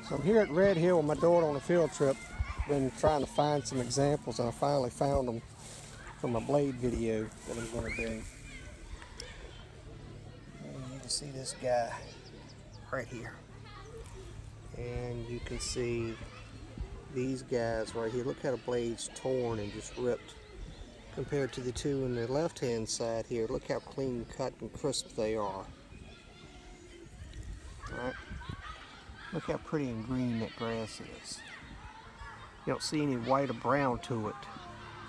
So I'm here at Red Hill with my daughter on a field trip. Been trying to find some examples, and I finally found them for my blade video that I'm going to do. And you can see this guy right here. And you can see these guys right here. Look how the blade's torn and just ripped compared to the two on the left-hand side here. Look how clean cut and crisp they are. All right. Look how pretty and green that grass is. You don't see any white or brown to it.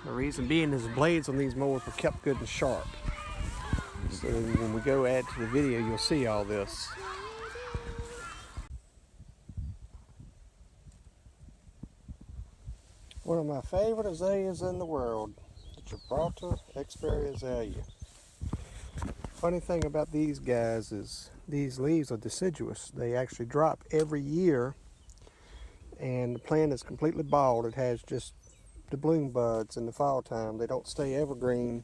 The reason being is the blades on these mowers were kept good and sharp. So when we go add to the video, you'll see all this. One of my favorite azaleas in the world, the Gibraltar Expiry azalea. Funny thing about these guys is these leaves are deciduous. They actually drop every year, and the plant is completely bald. It has just the bloom buds in the fall time. They don't stay evergreen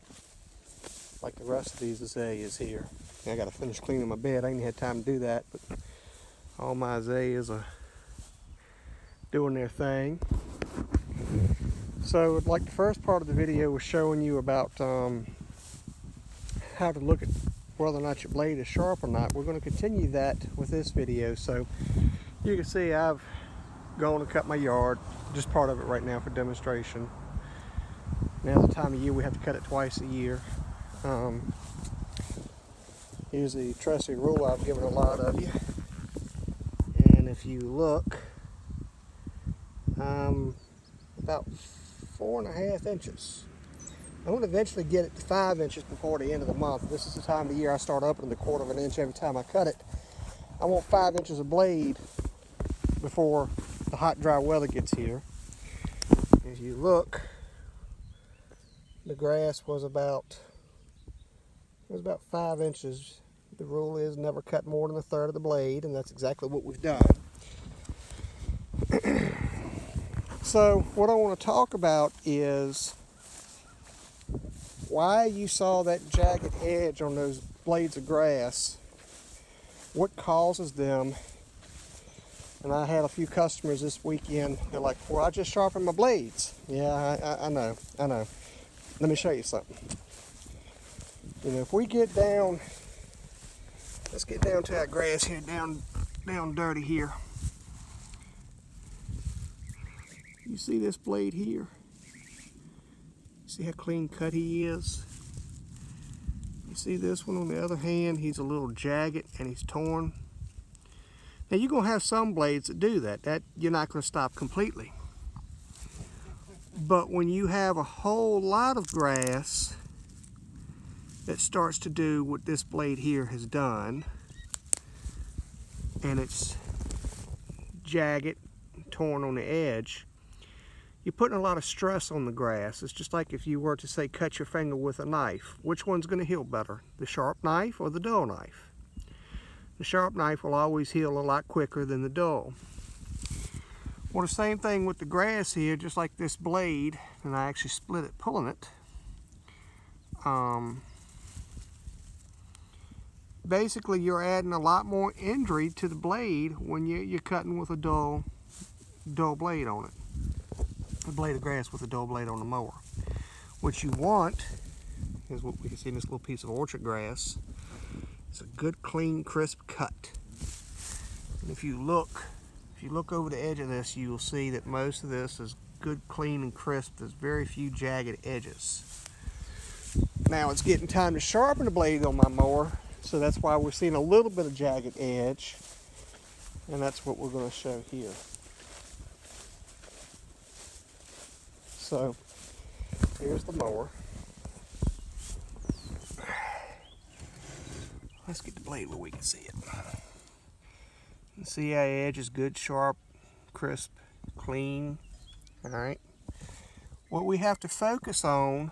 like the rest of these azaleas here. I got to finish cleaning my bed. I ain't had time to do that, but all my azaleas are doing their thing. So like the first part of the video was showing you about how to look at whether or not your blade is sharp or not. We're going to continue that with this video. So you can see I've gone and cut my yard, just part of it right now for demonstration. Now the time of year we have to cut it twice a year. Here's the trusty rule I've given a lot of you, and if you look, about 4.5 inches. I'm going to eventually get it to 5 inches before the end of the month. This is the time of the year I start upping the 1/4 of an inch every time I cut it. I want 5 inches of blade before the hot, dry weather gets here. If you look, the grass was about 5 inches. The rule is never cut more than 1/3 of the blade, and that's exactly what we've done. So what I want to talk about is why you saw that jagged edge on those blades of grass, what causes them. And I had a few customers this weekend, they're like, well, I just sharpened my blades. Yeah, I know. Let me show you something. You know, if we get down, let's get down to our grass here, down dirty here. You see this blade here? See how clean cut he is? You see this one on the other hand, he's a little jagged and he's torn. Now you're going to have some blades that do that. That you're not going to stop completely. But when you have a whole lot of grass that starts to do what this blade here has done, and it's jagged, torn on the edge, you're putting a lot of stress on the grass. It's just like if you were to say cut your finger with a knife. Which one's going to heal better, the sharp knife or the dull knife? The sharp knife will always heal a lot quicker than the dull. Well, the same thing with the grass here, just like this blade, and I actually split it pulling it. Basically, you're adding a lot more injury to the blade when you're cutting with a dull blade on it. A blade of grass with a dull blade on the mower. What you want is what we can see in this little piece of orchard grass. It's a good, clean, crisp cut. And if you look over the edge of this, you will see that most of this is good, clean, and crisp. There's very few jagged edges. Now it's getting time to sharpen the blade on my mower, so that's why we're seeing a little bit of jagged edge, and that's what we're going to show here. So here's the mower. Let's get the blade where we can see it. You see how the edge is good, sharp, crisp, clean. Alright. What we have to focus on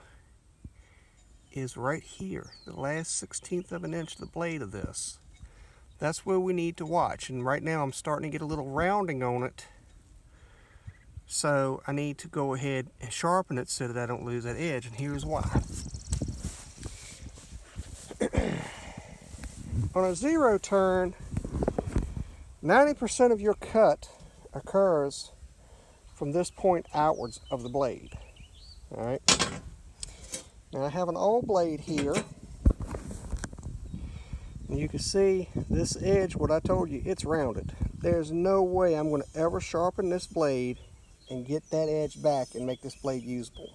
is right here, the last 1/16 of an inch of the blade of this. That's where we need to watch. And right now I'm starting to get a little rounding on it. So I need to go ahead and sharpen it so that I don't lose that edge, and here's why. On a zero turn, 90% of your cut occurs from this point outwards of the blade. All right. Now I have an old blade here, and you can see this edge, what I told you, it's rounded. There's no way I'm going to ever sharpen this blade and get that edge back and make this blade usable.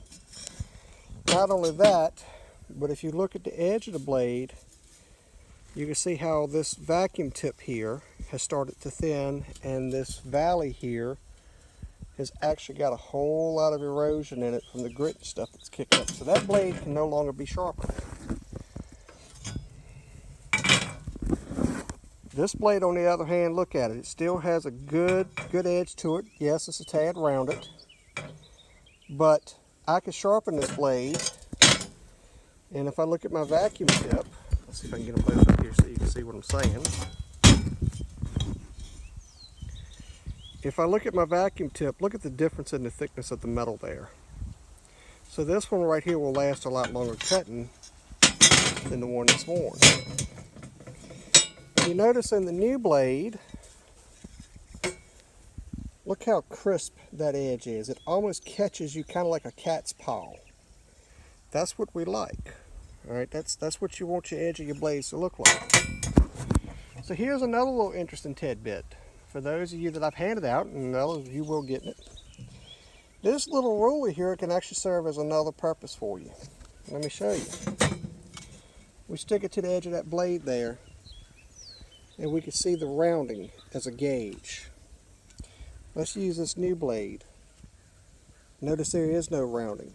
Not only that, but if you look at the edge of the blade, you can see how this vacuum tip here has started to thin, and this valley here has actually got a whole lot of erosion in it from the grit and stuff that's kicked up. So that blade can no longer be sharpened. This blade, on the other hand, look at it. It still has a good edge to it. Yes, it's a tad rounded, but I can sharpen this blade. And if I look at my vacuum tip, let's see if I can get them both up here so you can see what I'm saying. If I look at my vacuum tip, look at the difference in the thickness of the metal there. So this one right here will last a lot longer cutting than the one that's worn. You notice in the new blade, look how crisp that edge is. It almost catches you kind of like a cat's paw. That's what we like. All right, that's what you want your edge of your blades to look like. So here's another little interesting tidbit for those of you that I've handed out, and others of you will get it. This little ruler here can actually serve as another purpose for you. Let me show you. We stick it to the edge of that blade there, and we can see the rounding as a gauge. Let's use this new blade. Notice there is no rounding.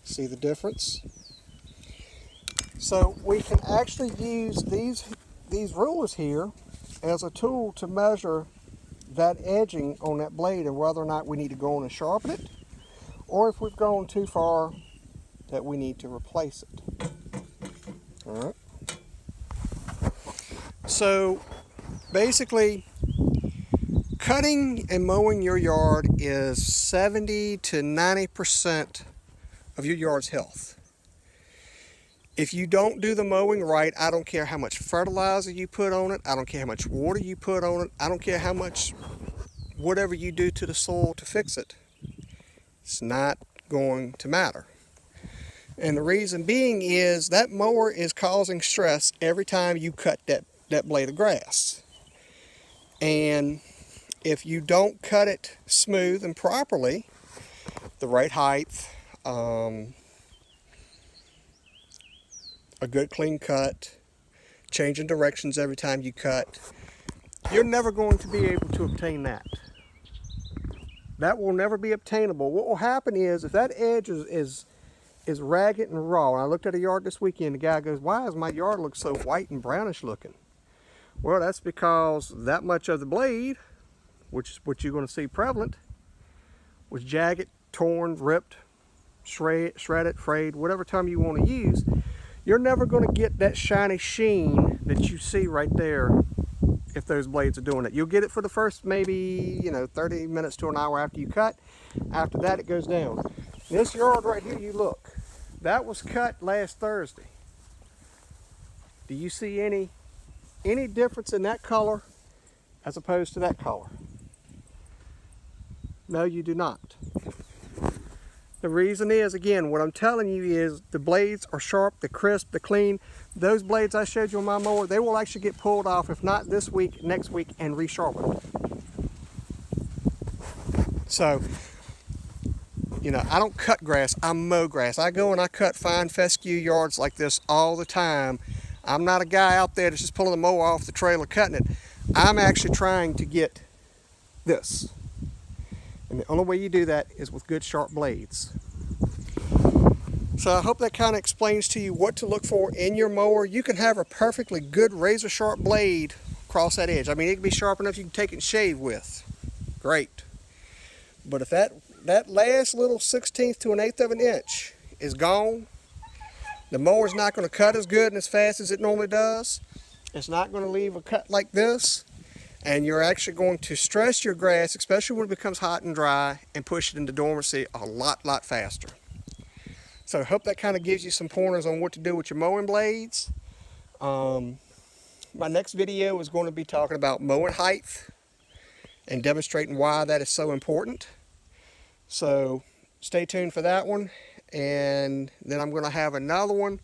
See the difference? So we can actually use these rulers here as a tool to measure that edging on that blade and whether or not we need to go on and sharpen it, or if we've gone too far that we need to replace it. All right. So basically, cutting and mowing your yard is 70 to 90% of your yard's health. If you don't do the mowing right, I don't care how much fertilizer you put on it, I don't care how much water you put on it, I don't care how much whatever you do to the soil to fix it, it's not going to matter. And the reason being is that mower is causing stress every time you cut that blade of grass. And if you don't cut it smooth and properly, the right height, a good clean cut, changing directions every time you cut, you're never going to be able to obtain that. That will never be obtainable. What will happen is, if that edge is ragged and raw, and I looked at a yard this weekend, the guy goes, "Why does my yard look so white and brownish looking?" Well, that's because that much of the blade, which is what you're going to see prevalent, was jagged, torn, ripped, shredded, frayed, whatever term you want to use. You're never going to get that shiny sheen that you see right there if those blades are doing it. You'll get it for the first maybe 30 minutes to an hour after you cut. After that, it goes down. This yard right here, you look, that was cut last Thursday. Do you see any difference in that color as opposed to that color? No, you do not. The reason is, again, what I'm telling you is the blades are sharp, they're crisp, they're clean. Those blades I showed you on my mower, they will actually get pulled off, if not this week, next week, and resharpened. So, I don't cut grass, I mow grass. I go and I cut fine fescue yards like this all the time. I'm not a guy out there that's just pulling the mower off the trailer cutting it. I'm actually trying to get this. And the only way you do that is with good sharp blades. So I hope that kind of explains to you what to look for in your mower. You can have a perfectly good razor sharp blade across that edge. I mean, it can be sharp enough you can take it and shave with. Great. But if that last little 1/16 to 1/8 of an inch is gone, the mower's not going to cut as good and as fast as it normally does. It's not going to leave a cut like this. And you're actually going to stress your grass, especially when it becomes hot and dry, and push it into dormancy a lot faster. So I hope that kind of gives you some pointers on what to do with your mowing blades. My next video is going to be talking about mowing height and demonstrating why that is so important. So stay tuned for that one. And then I'm going to have another one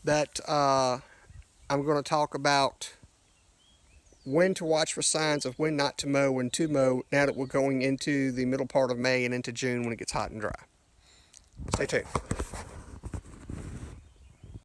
that I'm going to talk about when to watch for signs of when not to mow and to mow now that we're going into the middle part of May and into June when it gets hot and dry. Stay tuned.